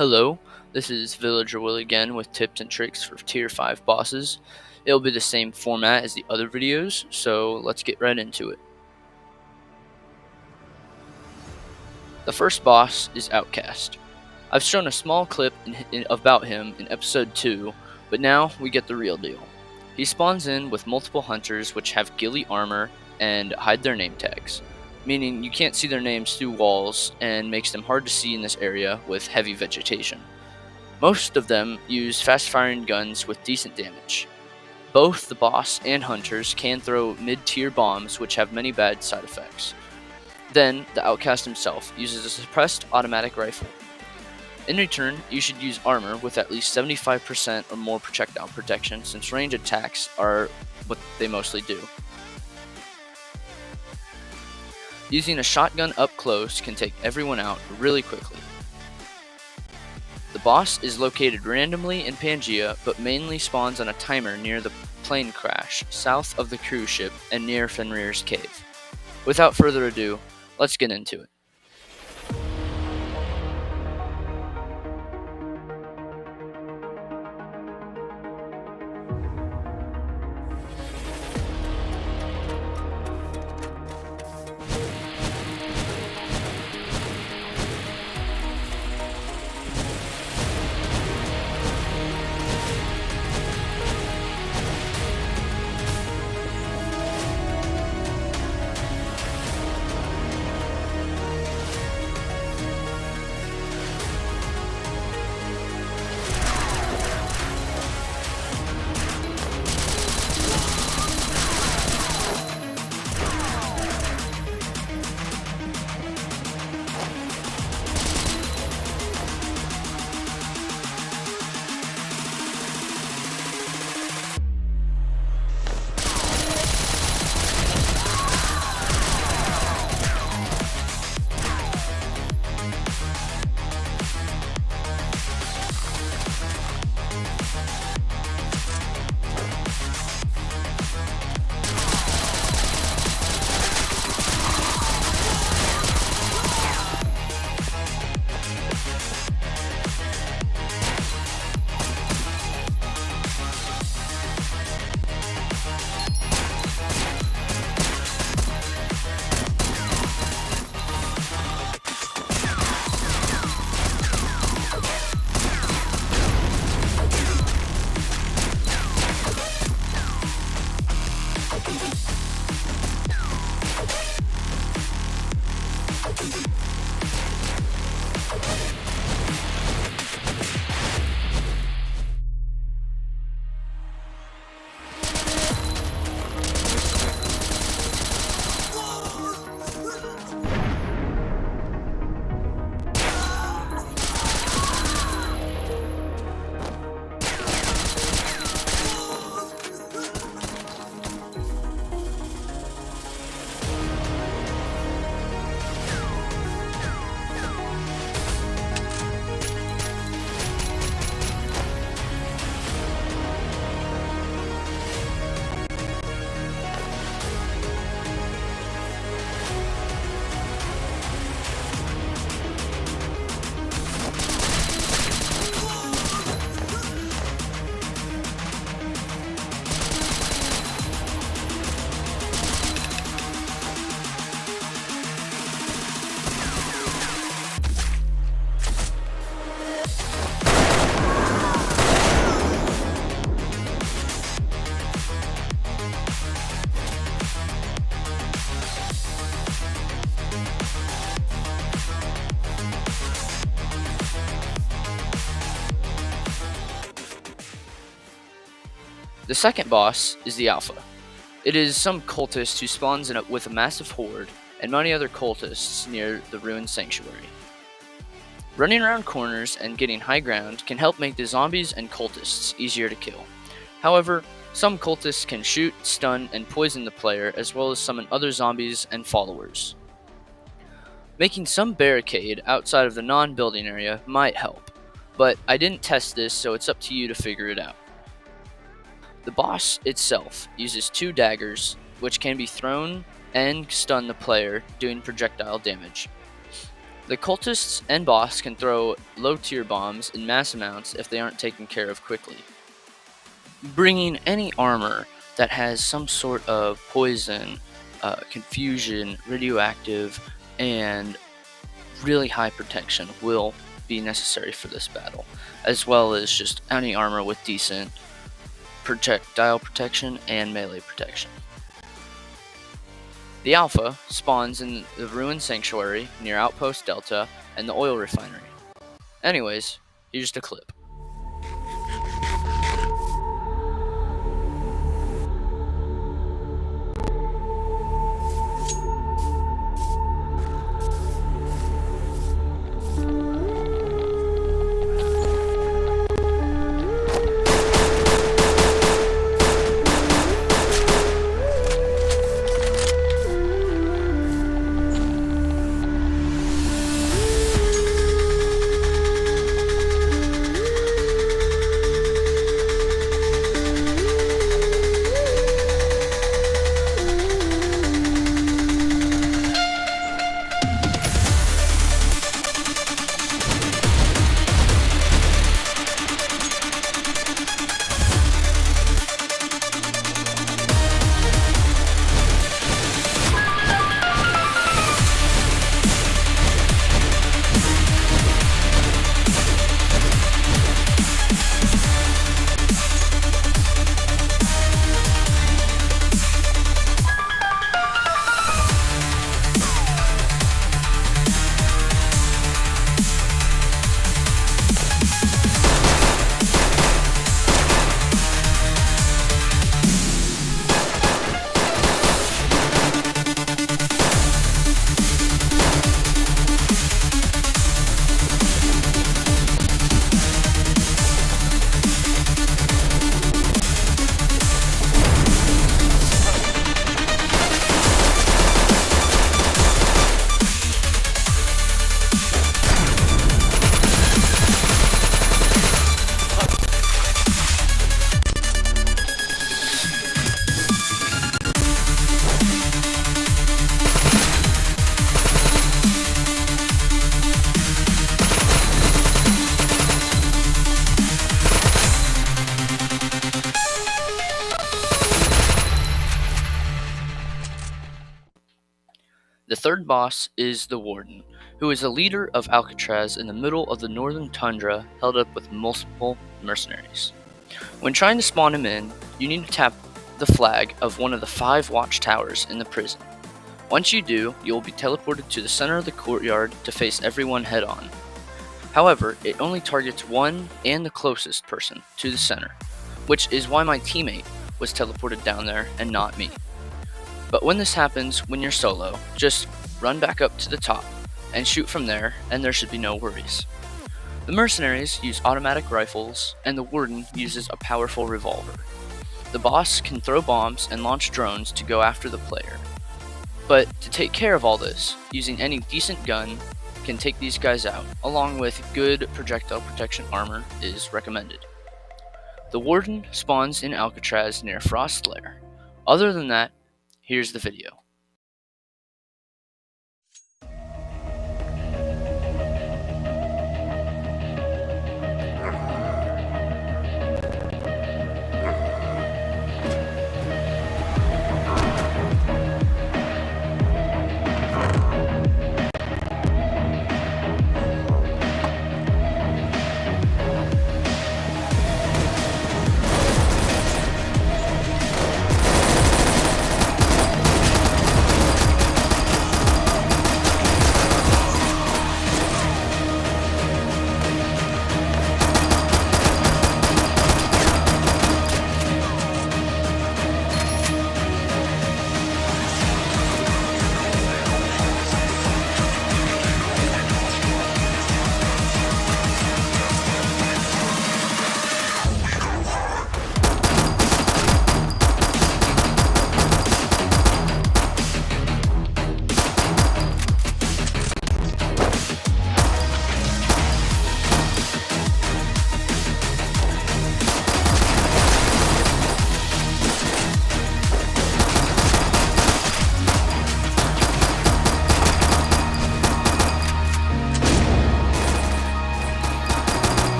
Hello, this is Villager Will again with tips and tricks for Tier 5 bosses. It'll be the same format as the other videos, so let's get right into it. The first boss is Outcast. I've shown a small clip about him in episode 2, but now we get the real deal. He spawns in with multiple hunters which have ghillie armor and hide their name tags, meaning you can't see their names through walls and makes them hard to see in this area with heavy vegetation. Most of them use fast-firing guns with decent damage. Both the boss and hunters can throw mid-tier bombs which have many bad side effects. Then, the Outcast himself uses a suppressed automatic rifle. In return, you should use armor with at least 75% or more projectile protection since range attacks are what they mostly do. Using a shotgun up close can take everyone out really quickly. The boss is located randomly in Pangaea, but mainly spawns on a timer near the plane crash, south of the cruise ship, and near Fenrir's cave. Without further ado, let's get into it. The second boss is the Alpha. It is some cultist who spawns with a massive horde and many other cultists near the ruined sanctuary. Running around corners and getting high ground can help make the zombies and cultists easier to kill. However, some cultists can shoot, stun, and poison the player as well as summon other zombies and followers. Making some barricade outside of the non-building area might help, but I didn't test this, so it's up to you to figure it out. The boss itself uses 2 daggers, which can be thrown and stun the player, doing projectile damage. The cultists and boss can throw low-tier bombs in mass amounts if they aren't taken care of quickly. Bringing any armor that has some sort of poison, confusion, radioactive, and really high protection will be necessary for this battle, as well as just any armor with decent projectile protection and melee protection. The Alpha spawns in the Ruined Sanctuary near Outpost Delta and the oil refinery. Anyways, here's the clip. The third boss is the Warden, who is a leader of Alcatraz in the middle of the northern tundra held up with multiple mercenaries. When trying to spawn him in, you need to tap the flag of one of the 5 watchtowers in the prison. Once you do, you will be teleported to the center of the courtyard to face everyone head on. However, it only targets one and the closest person to the center, which is why my teammate was teleported down there and not me. But when this happens when you're solo, just run back up to the top and shoot from there, and there should be no worries. The mercenaries use automatic rifles, and the Warden uses a powerful revolver. The boss can throw bombs and launch drones to go after the player. But to take care of all this, using any decent gun can take these guys out, along with good projectile protection armor is recommended. The Warden spawns in Alcatraz near Frost Lair. Other than that, here's the video.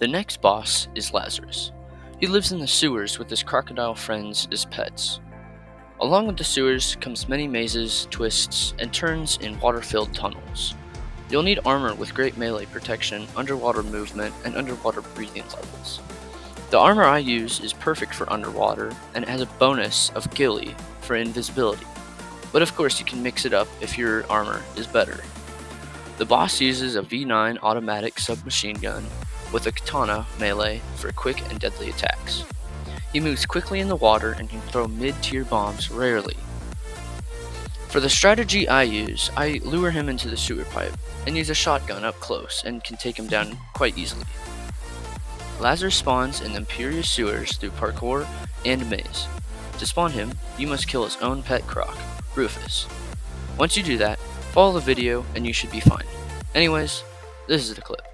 The next boss is Lazarus. He lives in the sewers with his crocodile friends as pets. Along with the sewers comes many mazes, twists, and turns in water-filled tunnels. You'll need armor with great melee protection, underwater movement, and underwater breathing levels. The armor I use is perfect for underwater, and has a bonus of ghillie for invisibility, but of course you can mix it up if your armor is better. The boss uses a V9 automatic submachine gun with a katana melee for quick and deadly attacks. He moves quickly in the water and can throw mid-tier bombs rarely. For the strategy I use, I lure him into the sewer pipe and use a shotgun up close and can take him down quite easily. Lazarus spawns in the Imperious sewers through parkour and maze. To spawn him, you must kill his own pet croc, Rufus. Once you do that, follow the video and you should be fine. Anyways, this is the clip.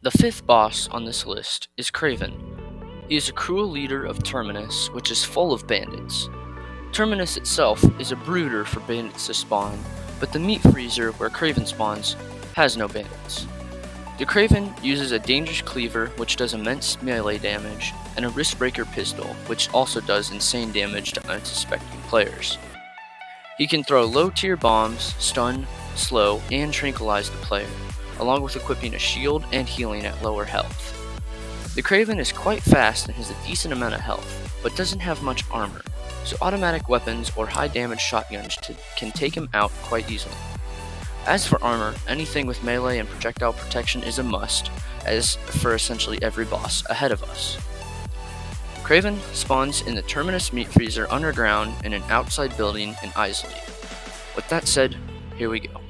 The fifth boss on this list is Craven. He is a cruel leader of Terminus, which is full of bandits. Terminus itself is a brooder for bandits to spawn, but the meat freezer where Craven spawns has no bandits. The Craven uses a dangerous cleaver which does immense melee damage, and a wristbreaker pistol which also does insane damage to unsuspecting players. He can throw low-tier bombs, stun, slow, and tranquilize the player, along with equipping a shield and healing at lower health. The Craven is quite fast and has a decent amount of health, but doesn't have much armor, so automatic weapons or high-damage shotguns can take him out quite easily. As for armor, anything with melee and projectile protection is a must, as for essentially every boss ahead of us. Craven spawns in the Terminus Meat Freezer underground in an outside building in Isley. With that said, here we go.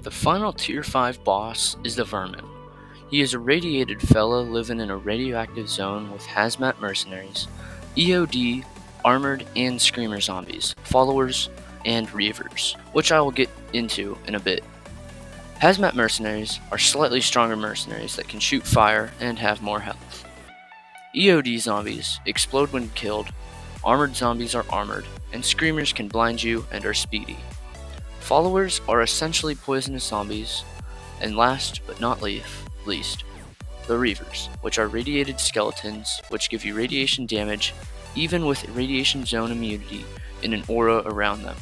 The final Tier 5 boss is the Vermin. He is a radiated fellow living in a radioactive zone with hazmat mercenaries, EOD, armored and screamer zombies, followers, and reavers, which I will get into in a bit. Hazmat mercenaries are slightly stronger mercenaries that can shoot fire and have more health. EOD zombies explode when killed, armored zombies are armored, and screamers can blind you and are speedy. Followers are essentially poisonous zombies, and last but not least, the Reavers, which are radiated skeletons which give you radiation damage even with radiation zone immunity in an aura around them.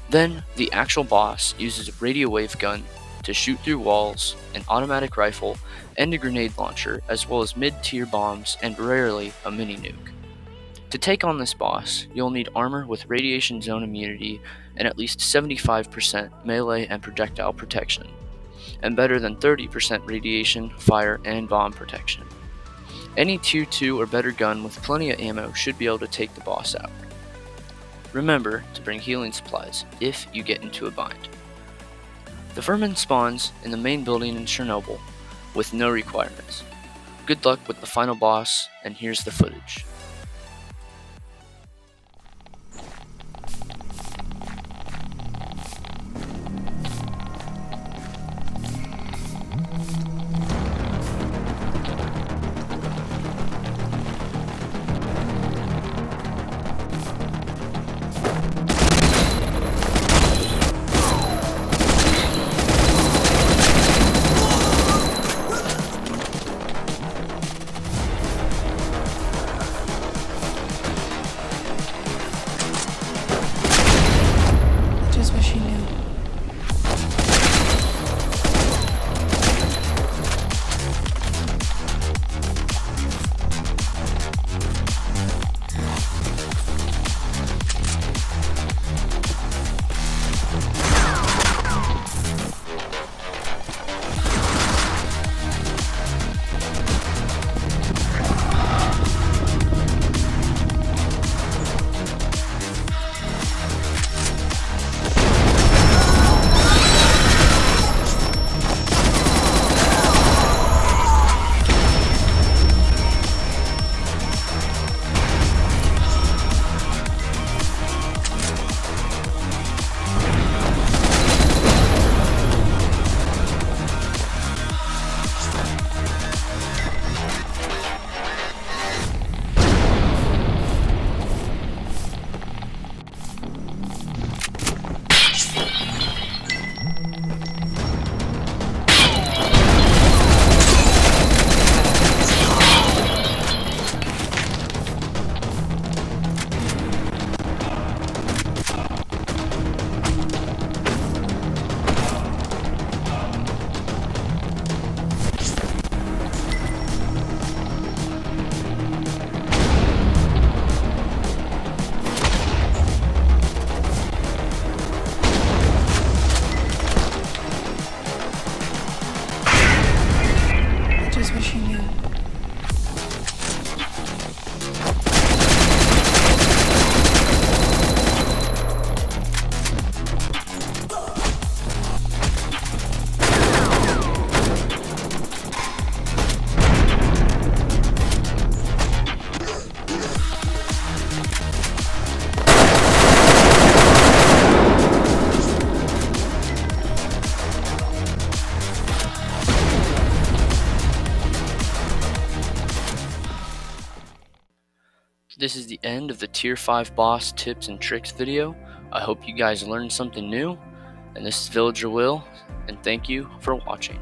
Then, the actual boss uses a radio wave gun to shoot through walls, an automatic rifle, and a grenade launcher, as well as mid-tier bombs and rarely a mini-nuke. To take on this boss, you'll need armor with radiation zone immunity and at least 75% melee and projectile protection, and better than 30% radiation, fire, and bomb protection. Any Tier 2 or better gun with plenty of ammo should be able to take the boss out. Remember to bring healing supplies if you get into a bind. The Vermin spawns in the main building in Chernobyl with no requirements. Good luck with the final boss, and here's the footage. this is the end of the Tier 5 boss tips and tricks video. I hope you guys learned something new, and this is Villager Will, and thank you for watching.